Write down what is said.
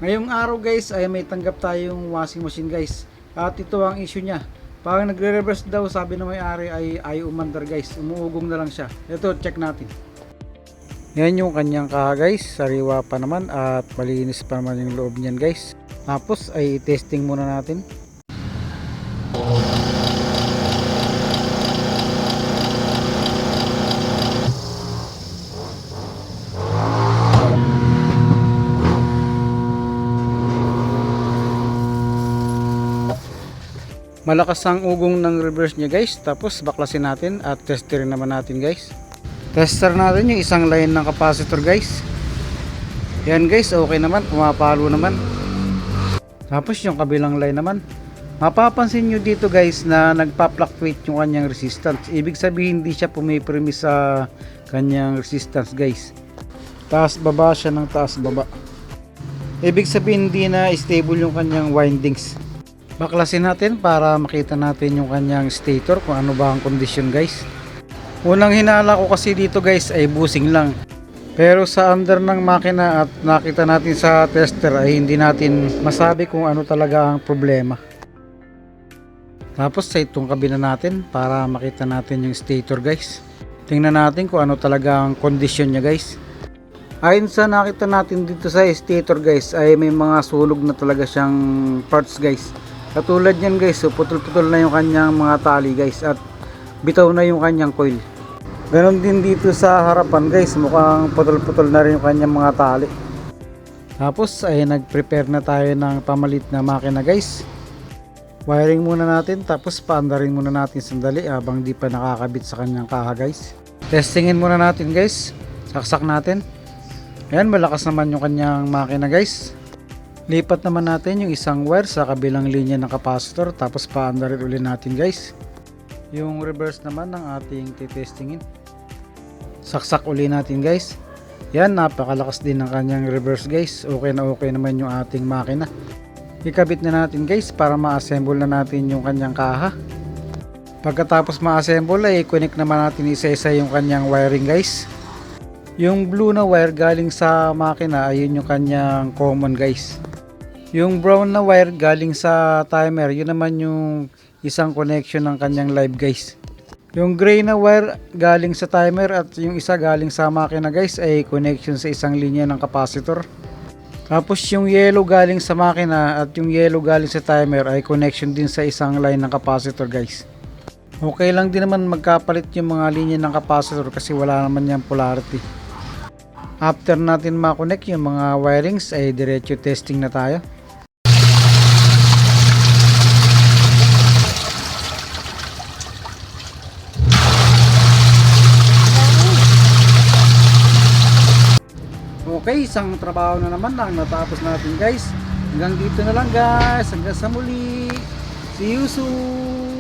Ngayong araw guys ay may tanggap tayong washing machine guys. At ito ang issue niya. Pag nagre-reverse daw, sabi ng may-ari ay ayaw umandar guys. Umuugong na lang siya. Ito, check natin. Yan yung kanyang kaha guys. Sariwa pa naman at malinis pa naman yung loob niyan guys. Tapos ay testing muna natin. Malakas ang ugong ng reverse niya guys. Tapos baklasin natin at testerin naman natin guys. Tester natin yung isang line ng capacitor guys. Yan guys, okay naman, pumapalo naman. Tapos yung kabilang line naman, mapapansin nyo dito guys na nagpa-fluctuate yung kanyang resistance. Ibig sabihin hindi siya pumipremise sa kanyang resistance guys. Taas baba siya ng taas baba. Ibig sabihin hindi na stable yung kanyang windings. Baklasin natin para makita natin yung kanyang stator kung ano ba ang kondisyon guys. Unang hinala ko kasi dito guys ay busing lang. Pero sa under ng makina at nakita natin sa tester ay hindi natin masabi kung ano talaga ang problema. Tapos sa itong kabina natin para makita natin yung stator guys. Tingnan natin kung ano talaga ang kondisyon niya guys. Ayon sa nakita natin dito sa stator guys ay may mga sulog na talaga siyang parts guys. Katulad yan guys, so putol-putol na yung kanyang mga tali guys at bitaw na yung kanyang coil. Ganon din dito sa harapan guys, mukhang putol-putol na rin yung kanyang mga tali. Tapos ay nag-prepare na tayo ng pamalit na makina guys. Wiring muna natin tapos paandarin muna natin sandali habang di pa nakakabit sa kanyang kaha guys. Testingin muna natin guys, saksak natin. Ayan, malakas naman yung kanyang makina guys. Lipat naman natin yung isang wire sa kabilang linya ng capacitor tapos paandarin ulit natin guys. Yung reverse naman ng ating titestingin. Saksak ulit natin guys. Yan, napakalakas din ng kanyang reverse guys. Okay na okay naman yung ating makina. Ikabit na natin guys para ma-assemble na natin yung kanyang kaha. Pagkatapos ma-assemble ay i-connect naman natin isa-isa yung kanyang wiring guys. Yung blue na wire galing sa makina ayun yung kanyang common guys. Yung brown na wire galing sa timer, yun naman yung isang connection ng kanyang live guys. Yung gray na wire galing sa timer at yung isa galing sa makina guys ay connection sa isang linya ng capacitor. Tapos yung yellow galing sa makina at yung yellow galing sa timer ay connection din sa isang line ng capacitor guys. Okay lang din naman magkapalit yung mga linya ng capacitor kasi wala naman yung polarity. After natin ma-connect yung mga wirings ay diretso testing na tayo. Okay, isang trabaho na naman ang natapos natin guys. Hanggang dito na lang guys. Hanggang sa muli. See you soon.